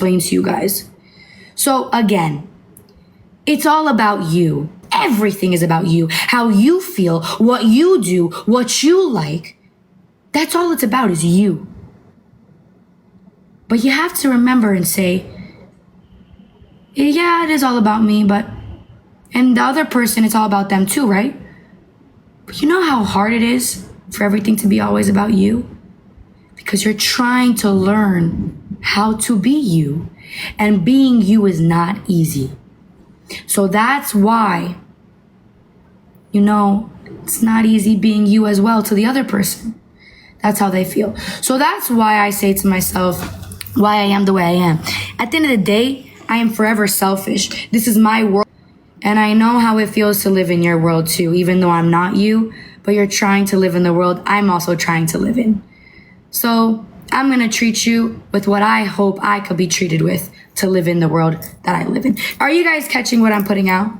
explain to you guys. So again, it's all about you. Everything is about you. How you feel, what you do, what you like. That's all it's about, is you. But you have to remember and say, yeah, it is all about me, and the other person, it's all about them too, right? But you know how hard it is for everything to be always about you? Because you're trying to learn how to be you. And being you is not easy. So that's why, it's not easy being you as well to the other person. That's how they feel. So that's why I say to myself, why I am the way I am. At the end of the day, I am forever selfish. This is my world. And I know how it feels to live in your world too, even though I'm not you, but you're trying to live in the world I'm also trying to live in. So I'm going to treat you with what I hope I could be treated with to live in the world that I live in. Are you guys catching what I'm putting out?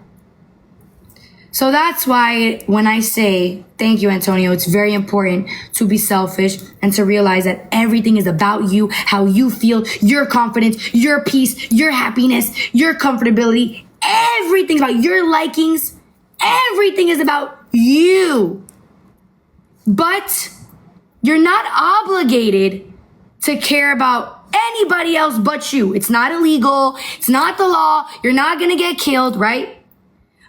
So that's why when I say, thank you, Antonio, it's very important to be selfish and to realize that everything is about you, how you feel, your confidence, your peace, your happiness, your comfortability. Everything about your likings. Everything is about you. But you're not obligated to care about anybody else but you. It's not illegal. It's not the law. You're not going to get killed, right?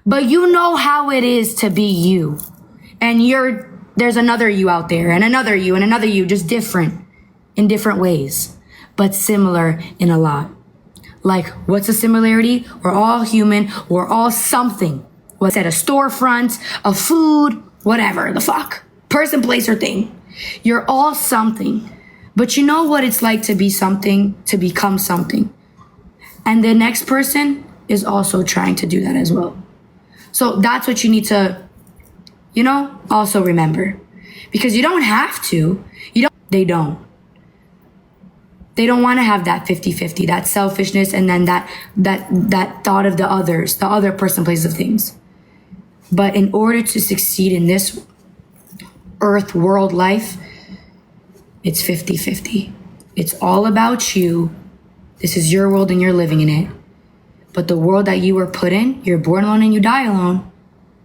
But you know how it is to be you. And there's another you out there, and another you, and another you, just different in different ways, but similar in a lot. Like, what's the similarity? We're all human. We're all something. What's at a storefront, a food, whatever the fuck. Person, place, or thing. You're all something. But you know what it's like to be something, to become something. And the next person is also trying to do that as well. So that's what you need to, also remember. Because you don't have to. They don't. They don't want to have that 50-50, that selfishness, and then that thought of the others, the other person, place of things. But in order to succeed in this earth world life, it's 50-50. It's all about you. This is your world and you're living in it. But the world that you were put in, you're born alone and you die alone.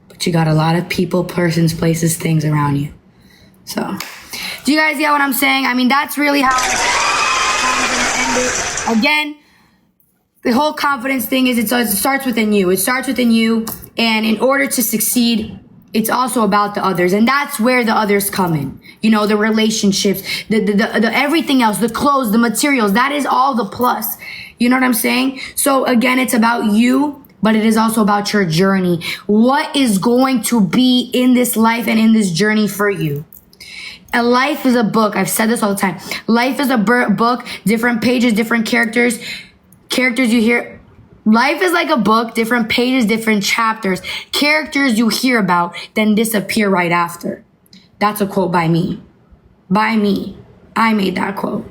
But you got a lot of people, persons, places, things around you. So, do you guys get what I'm saying? I mean, that's really how I'm going to end it. Again, the whole confidence thing is it starts within you. It starts within you. And in order to succeed, it's also about the others. And that's where the others come in. The relationships, the everything else, the clothes, the materials. That is all the plus. You know what I'm saying? So again, it's about you, but it is also about your journey. What is going to be in this life and in this journey for you? A life is a book. I've said this all the time. Life is a book, different pages, different characters you hear. Life is like a book, different pages, different chapters, characters you hear about, then disappear right after. That's a quote by me. By me. I made that quote.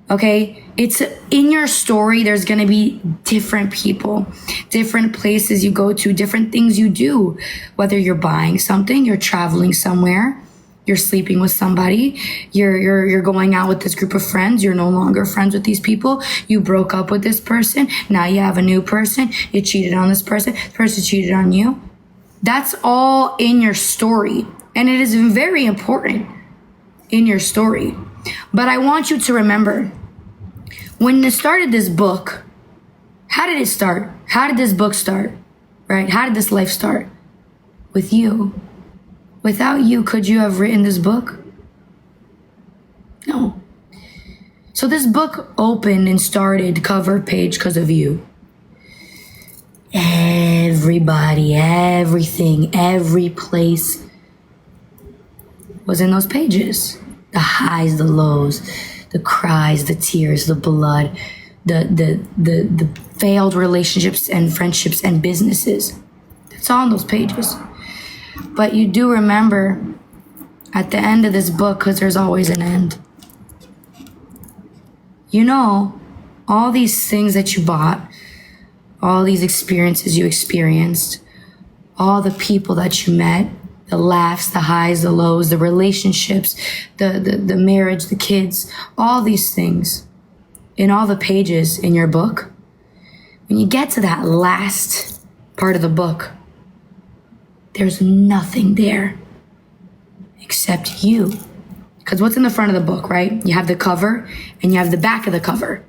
Okay? It's in your story, there's going to be different people, different places you go to, different things you do. Whether you're buying something, you're traveling somewhere, you're sleeping with somebody, you're going out with this group of friends, you're no longer friends with these people, you broke up with this person, now you have a new person, you cheated on this person cheated on you. That's all in your story. And it is very important in your story. But I want you to remember, when you started this book, how did it start? How did this book start? Right? How did this life start? With you. Without you, could you have written this book? No. So this book opened and started cover page because of you. Everybody, everything, every place was in those pages. The highs, the lows, the cries, the tears, the blood, the failed relationships and friendships and businesses. It's all on those pages. But you do remember at the end of this book, because there's always an end, all these things that you bought, all these experiences you experienced, all the people that you met, the laughs, the highs, the lows, the relationships, the marriage, the kids, all these things. in all the pages in your book, when you get to that last part of the book, there's nothing there except you. Because what's in the front of the book, right? You have the cover and you have the back of the cover.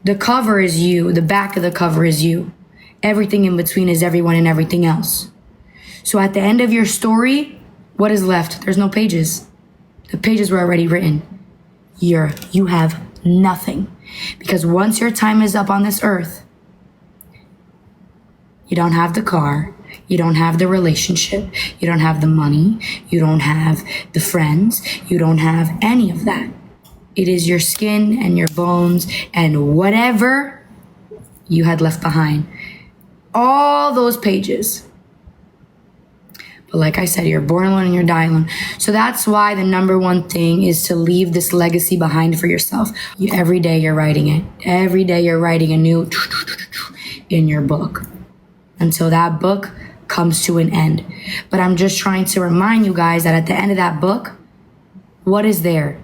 The cover is you. The back of the cover is you. Everything in between is everyone and everything else. So at the end of your story, what is left? There's no pages. The pages were already written. You have nothing. Because once your time is up on this earth, you don't have the car, you don't have the relationship, you don't have the money, you don't have the friends, you don't have any of that. It is your skin and your bones and whatever you had left behind. All those pages. But like I said, you're born alone and you're dying alone. So that's why the number one thing is to leave this legacy behind for yourself. Every day you're writing it. Every day you're writing a new in your book until that book comes to an end. But I'm just trying to remind you guys that at the end of that book, what is there?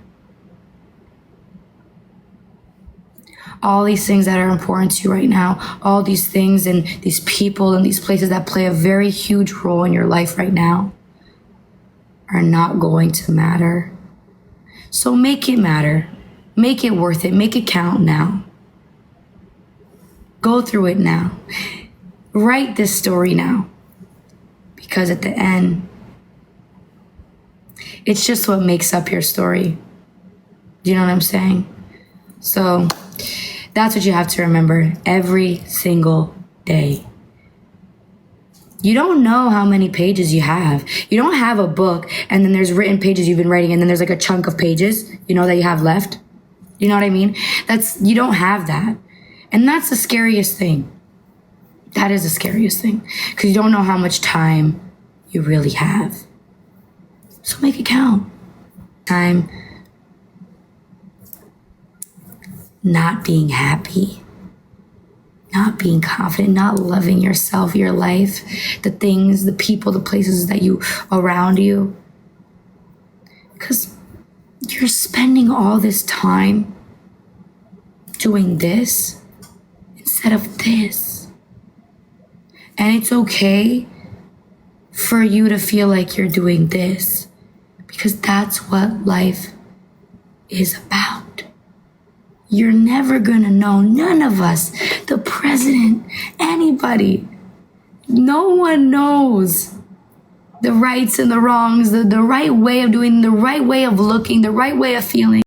All these things that are important to you right now, all these things and these people and these places that play a very huge role in your life right now are not going to matter. So make it matter. Make it worth it. Make it count now. Go through it now. Write this story now. Because at the end, it's just what makes up your story. Do you know what I'm saying? So that's what you have to remember every single day. You don't know how many pages you have. You don't have a book and then there's written pages you've been writing and then there's like a chunk of pages, that you have left. You know what I mean? You don't have that. And that's the scariest thing. That is the scariest thing because you don't know how much time you really have. So make it count. Time not being happy, not being confident, not loving yourself, your life, the things, the people, the places that you around you. Because you're spending all this time doing this instead of this. And it's okay for you to feel like you're doing this because that's what life is about. You're never gonna know, none of us, the president, anybody, no one knows the rights and the wrongs, the right way of doing, the right way of looking, the right way of feeling.